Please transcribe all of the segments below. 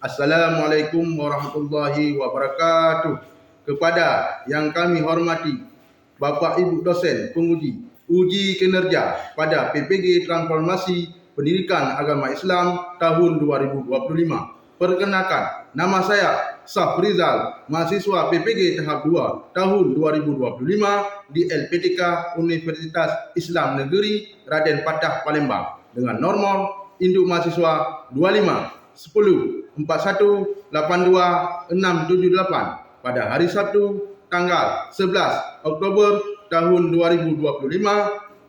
Assalamualaikum warahmatullahi wabarakatuh. Kepada yang kami hormati Bapak Ibu dosen penguji uji kinerja pada PPG Transformasi Pendidikan Agama Islam tahun 2025. Perkenalkan, nama saya Safrizal, mahasiswa PPG tahap 2 tahun 2025 di LPTK Universitas Islam Negeri Raden Patah Palembang dengan nomor induk mahasiswa 25104182 pada hari Sabtu tanggal 11 Oktober tahun 2025,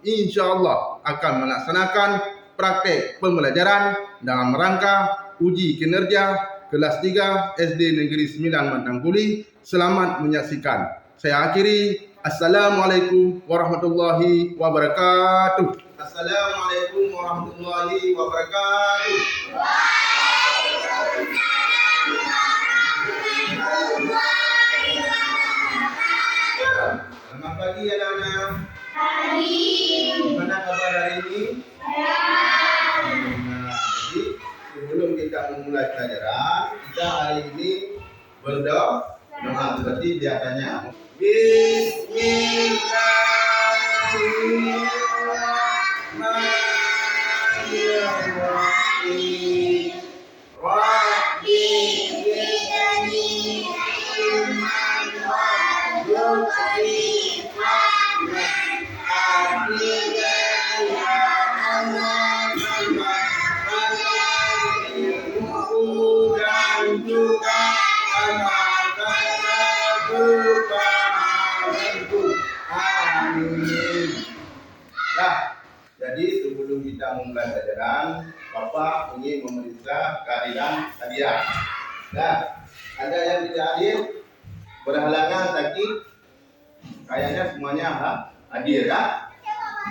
insya-Allah akan melaksanakan praktek pembelajaran dalam rangka uji kinerja kelas 3 SD Negeri 9 Mantangkuli. Selamat menyaksikan. Saya akhiri. Assalamualaikum warahmatullahi wabarakatuh. Assalamualaikum warahmatullahi wabarakatuh. Selamat pagi anak-anak. Pagi. Gimana kabar hari ini? Jadi sebelum kita memulai pelajaran, kita hari ini berdoa seperti biasanya. Bismillahirrahmanirrahim. Rabbi zidni ilman warzuqni fahman ahlina ya Allah ilmu dan juga amalkan kebaikanku. Amin. Nah, jadi sebelum kita memulai pelajaran, Bapak ingin memeriksa kehadiran hadiah. Nah, ada yang tidak hadir, berhalangan, sakit, kayaknya semuanya hadir ya.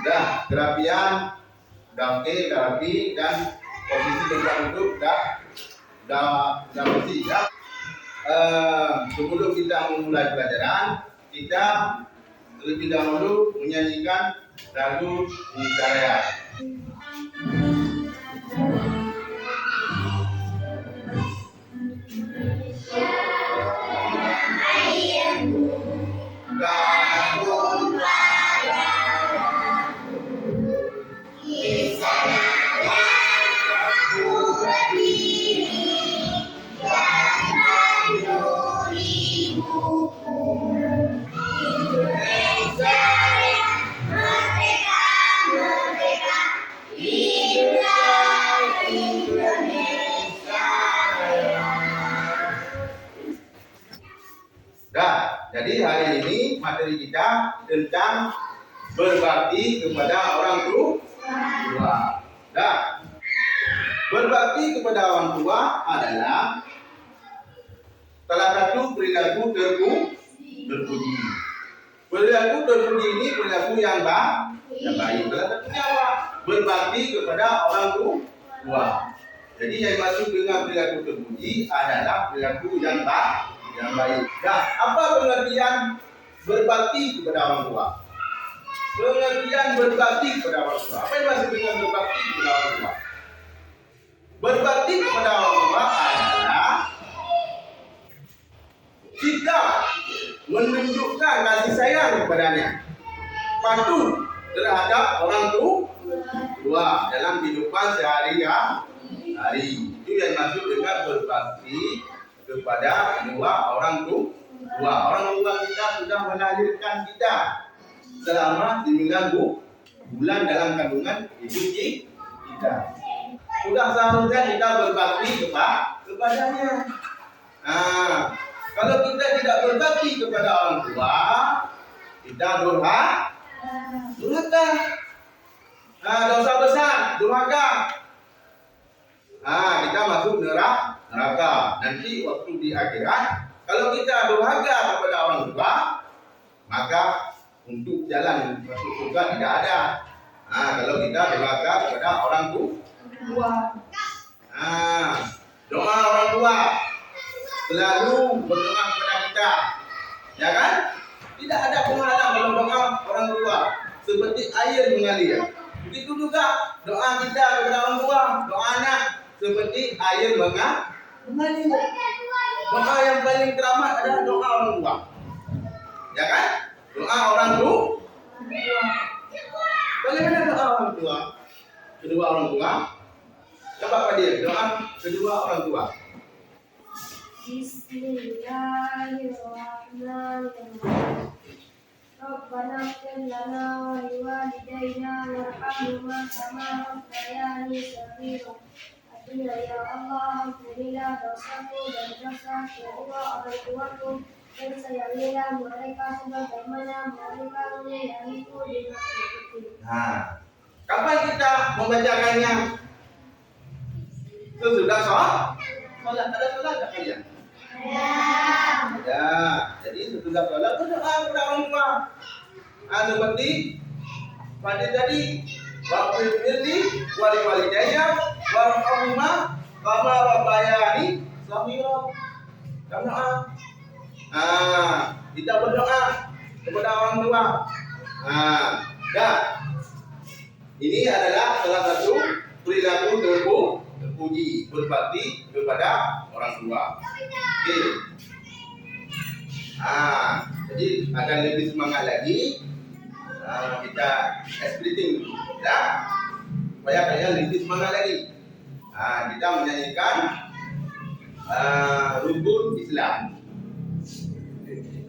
Dah, kerapian, dah oke, dah rapi, dan posisi tempat duduk dah bersih ya. Sebelum kita memulai pelajaran, kita terlebih dahulu menyanyikan lagu Niscaya. Jadi hari ini materi kita tentang berbakti kepada orang tua. Berbakti kepada orang tua adalah salah satu perilaku terpuji. Perilaku terpuji ini perilaku yang baik. Salah satunya apa? Berbakti kepada orang tua. Jadi yang masuk dengan perilaku terpuji adalah perilaku yang baik. Nah, apa pengertian berbakti kepada orang tua? Pengertian berbakti kepada orang tua. Apa yang maksud dengan berbakti kepada orang tua? Berbakti kepada orang tua adalah kita menunjukkan kasih sayang kepadanya, patuh terhadap orang tua dalam kehidupan sehari-hari. Itu yang maksud dengan berbakti kepada orang tua. Orang tua kita sudah melahirkan kita selama 9 bulan dalam kandungan ibu kita. Sudah seharusnya kita berbakti kepadanya. Nah, kalau kita tidak berbakti kepada orang tua, kita durhaka. Nah, dosa besar, durhaka. Nah, kita masuk neraka. Nanti waktu di akhirat, kalau kita durhaka kepada orang tua, maka untuk jalan masuk surga tidak ada. Nah, kalau kita durhaka kepada orang tua. Nah, doa orang tua selalu berdoa kepada kita, ya kan? Tidak ada penghalang kalau doa orang tua, seperti air mengalir. Begitu juga doa kita kepada orang tua, doa anak seperti air Mengaji. Doa yang paling teramat adalah doa orang tua. Ya kan? Doa orang tua. Bagaimana doa orang tua? Kedua orang tua. Coba Pak Dir, doa kedua orang tua. Bismillahirrahmanirrahim. Rabbana ighfir lana wa liwalidayna warhamhuma kama rabbayani shaghira. Artinya, ya Allah, ampunilah dosaku dan dosa kedua orang tuaku, dan sayangilah mereka sebagaimana mereka menyayangiku di waktu kecil. Nah, kapan kita membacakannya? Sesudah sholat. Ada sholat tak kalian? Ya, jadi sesudah sholat berdoa kepada orang tua. Seperti pada tadi, waqfir li walidayya warhamhuma kama rabbayani shaghira. Berdoa. Kita berdoa kepada orang tua. Ini adalah salah satu perilaku terpuji, berbakti kepada orang tua. Oke. Jadi akan lebih semangat lagi. Kita splitting dulu, ya, supaya kalian lebih semangat lagi. Kita menyanyikan rukun Islam.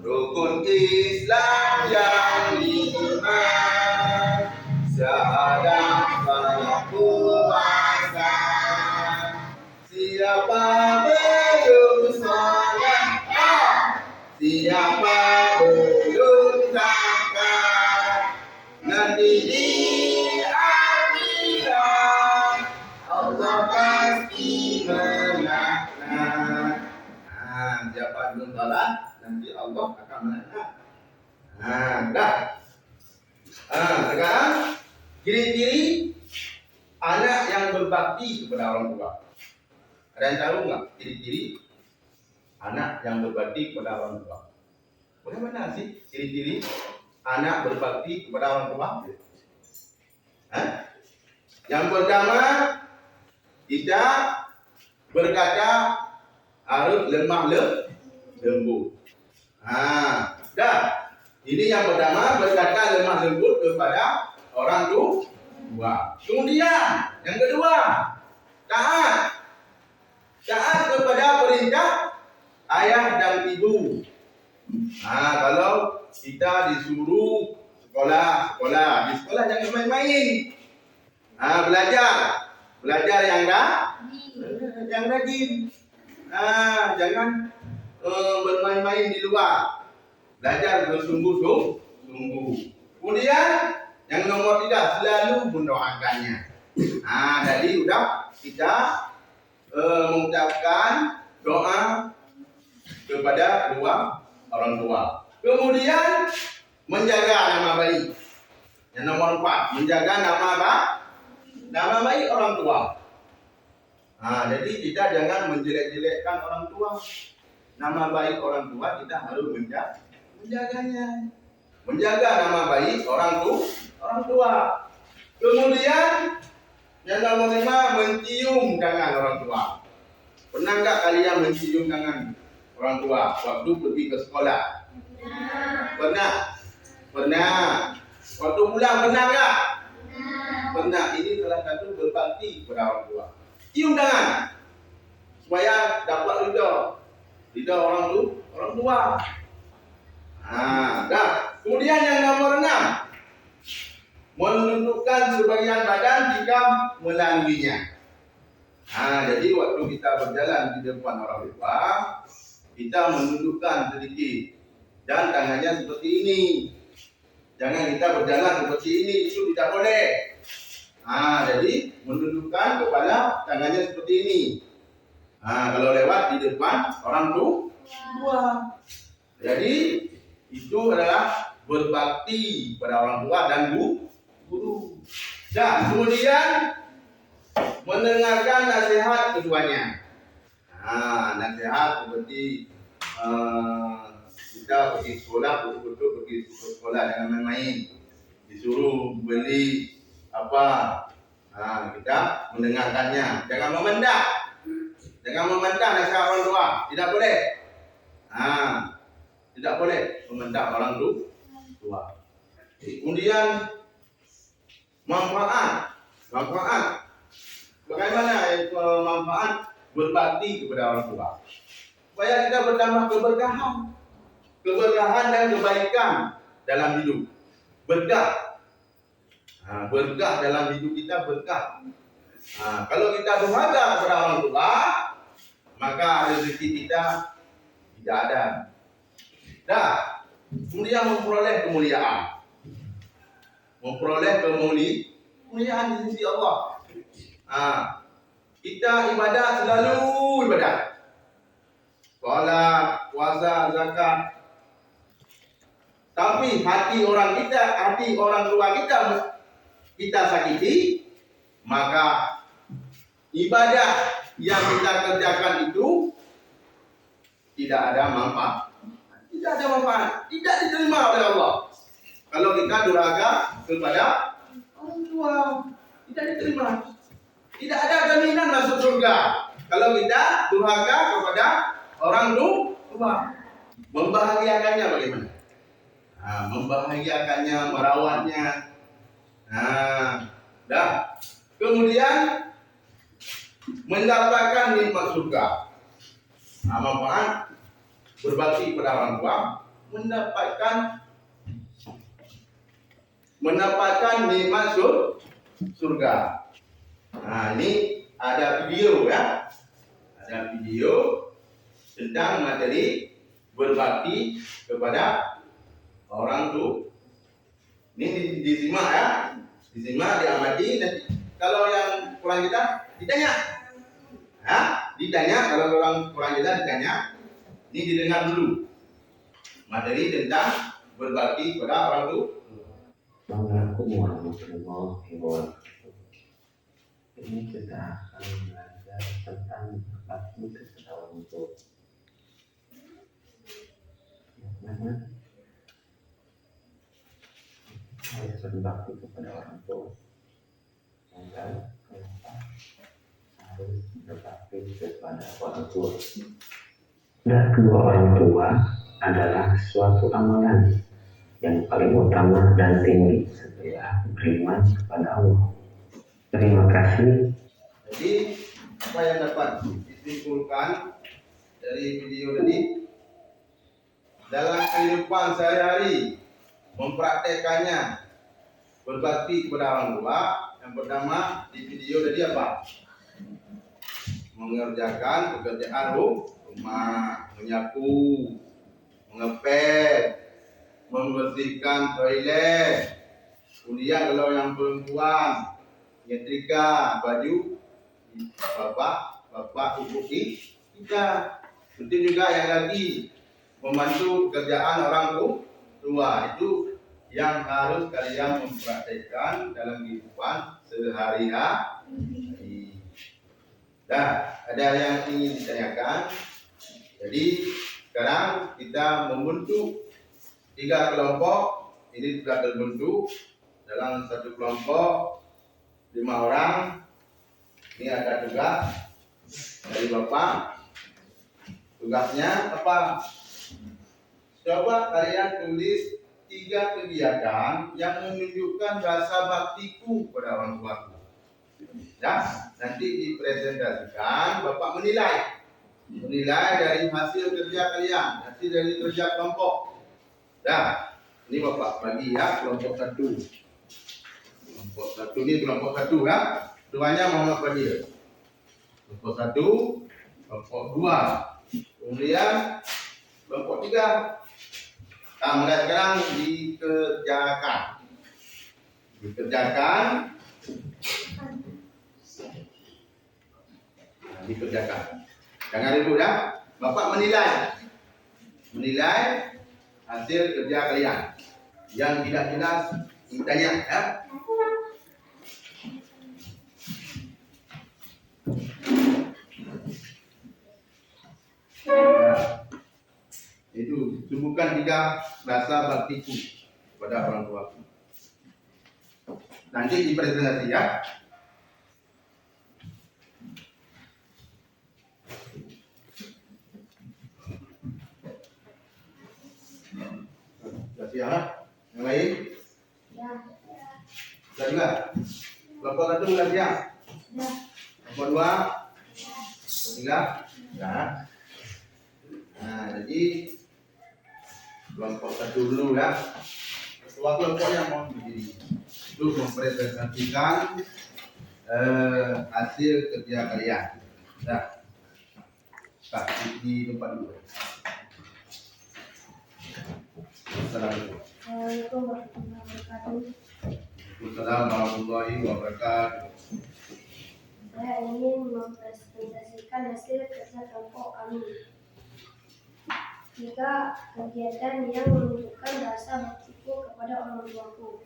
Rukun Islam yang lima, syahadat pada puasa. Siapa belum sholat, siapa belum zakat, nanti di akhirat Allah pasti melaknat. Siapa belum sholat, nanti Allah akan melaknat. Sekarang ciri-ciri anak yang berbakti kepada orang tua. Ada yang tahu nggak ciri-ciri anak yang berbakti kepada orang tua? Bagaimana sih ciri-ciri anak berbakti kepada orang tua? Yang pertama, kita berkata harus lemah lembut. Ini yang pertama, berkata lemah lembut kepada orang tua. Kemudian yang kedua, taat kepada perintah ayah dan ibu. Kalau kita disuruh sekolah, di sekolah jangan main-main. Belajar yang rajin. Jangan bermain-main di luar. Belajar bersungguh-sungguh. Kemudian yang nomor 3, selalu mendoakannya. Jadi udah kita mengucapkan doa kepada kedua orang tua. Kemudian menjaga nama baik. Yang nomor 4, menjaga nama baik orang tua. Jadi kita jangan menjelek-jelekkan orang tua. Nama baik orang tua kita harus menjaganya. Menjaga nama baik orang tua. Kemudian yang nomor 5, mencium tangan orang tua. Pernah nggak kalian mencium tangan orang tua waktu pergi ke sekolah? Pernah. Waktu pulang pernah nggak? Pernah. Ini salah satu berbakti kepada orang tua. Cium tangan supaya dapat ridha orang tua. Kemudian yang nomor 6, menundukkan sebagian badan jika melaluinya. Jadi waktu kita berjalan di depan orang tua, kita menundukkan sedikit dan tangannya seperti ini. Jangan kita berjalan seperti ini, itu tidak boleh. Jadi menundukkan kepala, tangannya seperti ini. Kalau lewat di depan orang tua. Jadi itu adalah berbakti pada orang tua dan guru. Dan kemudian mendengarkan nasihat keduanya. Nasihat seperti kita pergi sekolah, betul-betul pergi sekolah, jangan main-main. Disuruh beli apa, kita mendengarkannya. Jangan memendam. Jangan memandang nasihat orang tua, tidak boleh. Tidak boleh memandang orang tua. Kemudian manfaat. Bagaimana manfaat berbakti kepada orang tua? Supaya kita bertambah keberkahan dan kebaikan dalam hidup. Berkah. Berkah dalam hidup kita, berkah. Kalau kita durhaka kepada orang tua, maka rezeki kita tidak ada. Kemudian memperoleh kemuliaan. Kemuliaan di sisi Allah. Kita ibadah selalu ibadah. Salat, puasa, zakat. Tapi hati orang tua kita sakiti, maka ibadah yang kita kerjakan itu tidak ada manfaat. Tidak diterima oleh Allah. Kalau kita durhaka kepada orang tua, tidak diterima. Tidak ada jaminan masuk surga kalau kita durhaka kepada orang tua. Membahagiakannya bagaimana? Membahagiakannya, merawatnya. Kemudian mendapatkan nikmat surga. Manfaat berbakti kepada orang tua, mendapatkan nikmat surga. Ini ada video ya. Ada video tentang materi berbakti kepada orang tua. Ini disimak ya. Disimak, diamati, dan kalau yang kurang kita ditanya. Kalau orang kurang kita ditanya. Ini didengar dulu. Materi tentang berbakti kepada orang tua. Assalamualaikum warahmatullahi wabarakatuh. Ini kita akan belajar tentang berbakti kepada orang tua. Bagaimana harus berbakti kepada orang tua? Kenapa harus berbakti kepada orang tua? Dan kedua orang tua adalah suatu amalan yang paling utama dan tinggi setelah beriman kepada Allah. Terima kasih. Jadi apa yang dapat disimpulkan dari video tadi, dalam kehidupan sehari-hari mempraktekannya berbakti kepada orang tua. Yang pertama di video tadi apa? Mengerjakan pekerjaan rumah, menyapu, mengepel, membersihkan toilet. Kemudian kalau yang perempuan, nyetrika baju bapak ibu kita. Betul juga yang lagi membantu pekerjaan orang tua. Itu yang harus kalian mempraktekkan dalam kehidupan sehari-hari. Ada yang ingin ditanyakan. Jadi sekarang kita membentuk 3 kelompok. Ini sudah terbentuk. Dalam satu kelompok 5 orang. Ini ada tugas dari Bapak. Tugasnya apa? Coba kalian tulis 3 kegiatan yang menunjukkan rasa baktiku pada orang tuaku. Nanti dipresentasikan, Bapak menilai dari hasil kerja kalian, hasil dari kerja kelompok. Ini Bapak bagi ya, kelompok 1. Kelompok 1 ini kelompok 1 ya. Duanya Muhammad Fadil. Kelompok 1, kelompok 2. Kemudian kelompok 3. Mulai sekarang dikerjakan. Jangan ribut ya. Bapak menilai hasil kerja kalian. Yang tidak jelas ditanya ya. Itu tumbuhkan 3 rasa baktiku kepada orang tua. Nanti dipresentasi ya. siang lah. Yang lain? Ya. Sudah juga. Kelompok 1 sudah siang. Ya. Kelompok 2, 3, ya. Nah, jadi kelompok 1 dulu ya. Ketua kelompok yang mau berdiri untuk mempresentasikan hasil kerja kalian. Nah, di tempat dulu. Assalamualaikum. Assalamualaikum warahmatullahi wabarakatuh. Waalaikumsalam warahmatullahi wabarakatuh. Saya ingin mempresentasikan hasil kerja kelompok kami. 3 kegiatan yang menunjukkan rasa baktiku kepada orang tuaku.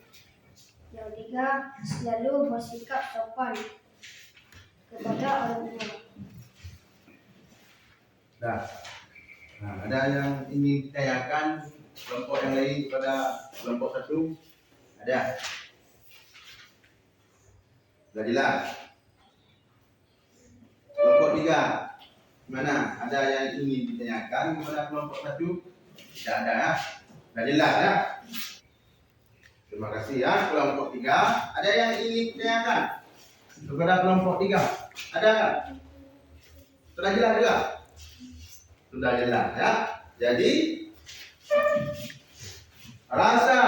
Yang 3, selalu bersikap sopan kepada orang tua. Nah, ada yang ingin ditanyakan kelompok yang lain kepada kelompok 1? Ada? Sudah jelas? Kelompok 3, mana? Ada yang ingin ditanyakan kepada kelompok 1? Tidak ada ya? Sudah jelas ya? Terima kasih ya kelompok 3. Ada yang ingin ditanyakan kepada kelompok 3? Ada kan? Sudah jelas juga? Sudah jelas ya? Jadi rasa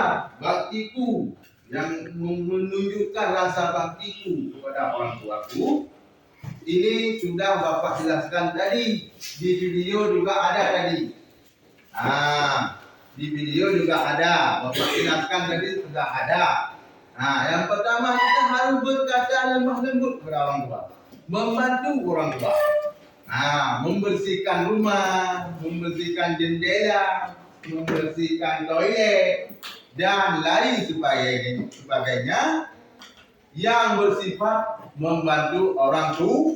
baktiku yang menunjukkan rasa baktiku kepada orang tuaku ini sudah Bapak jelaskan tadi, di video juga ada tadi. Di video juga ada, Bapak jelaskan tadi sudah ada. Yang pertama kita harus berkata lemah lembut kepada orang tua, membantu orang tua. Membersihkan rumah, membersihkan jendela, membersihkan toilet dan lain sebagainya yang bersifat membantu orang tua.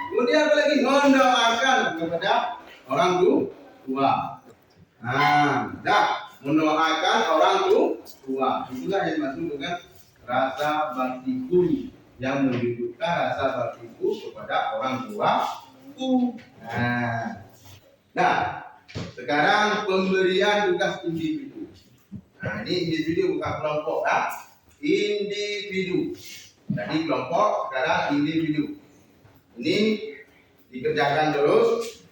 Kemudian apa lagi? Mendoakan kepada orang tua. Mendoakan orang tua. Itulah yang dimaksud dengan rasa baktiku, yang menunjukkan rasa baktiku kepada orang tuaku. Sekarang pemberian tugas individu. Ini individu bukan kelompok ya. Individu. Tadi kelompok, sekarang individu. Ini dikerjakan terus.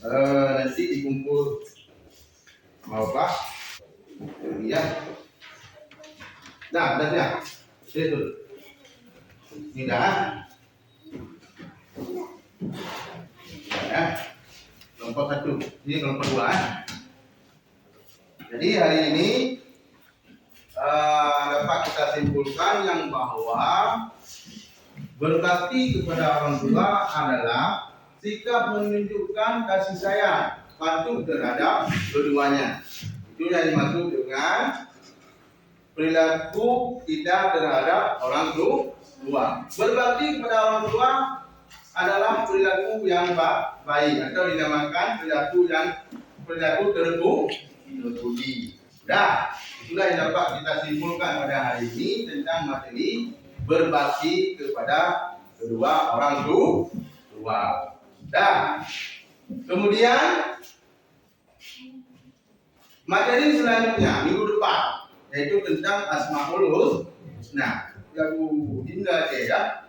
Nanti dikumpul mau apa? Ya. Dah siap. Itu. Ini dah. Ya. Kelompok 1. Ini kelompok 2. Jadi hari ini dapat kita simpulkan yang bahwa berbakti kepada orang tua adalah sikap menunjukkan kasih sayang patuh terhadap keduanya. Itu yang dimaksud dengan perilaku kita terhadap orang tua. Berbakti kepada orang tua adalah perilaku yang baik atau dinamakan perilaku terbudi. Itulah yang dapat kita simpulkan pada hari ini tentang materi berbakti kepada kedua orang tua. Kemudian materi selanjutnya minggu depan yaitu tentang Asmaul Husna. Yang indah ya.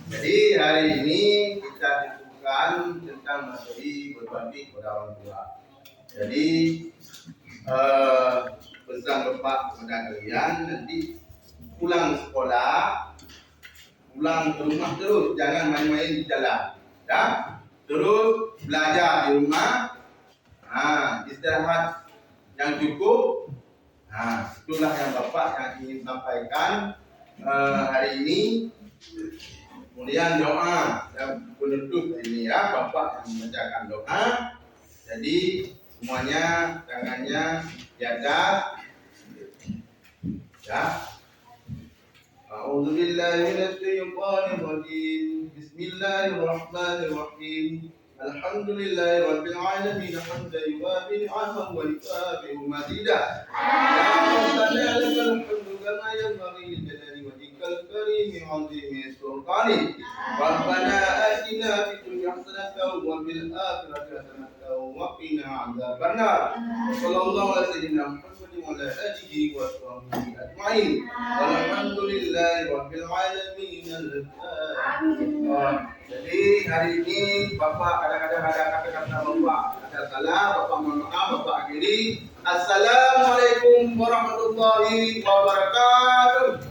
Jadi hari ini kita diskusikan tentang materi berbakti kepada orang tua. Jadi pesan Bapak kepada kalian nanti pulang sekolah, pulang ke rumah terus, jangan main-main di jalan. Terus belajar di rumah, istirahat yang cukup. Itulah yang Bapak yang ingin sampaikan hari ini. Kemudian doa dan penutup ini ya, Bapak yang membacakan doa. Jadi semuanya tangannya di atas. Ya. A'udzubillahi minasyaitonir rajim. Bismillahirrahmanirrahim. Alhamdulillahirabbil alamin hamdan yuwafi ni'amahu wa yukafi'u mazidah. Ya Rabbana lakal hamdu kama yanbaghi li jalali wajhikal karim 'azimi sultanik. Rabbana atina fid dunya hasanatan wa fil akhirati hasanatan wa qina 'adzabannar. Sallallahu alaihi wasallam Muhammadin wa ala alihi wa sahbihi ajma'in. Walhamdulillahi rabbil alamin. Jadi hari ini Bapak kadang-kadang ada kata-kata Bapak ada salah, Bapak mohon maaf, Bapak akhiri. Assalamualaikum warahmatullahi wabarakatuh.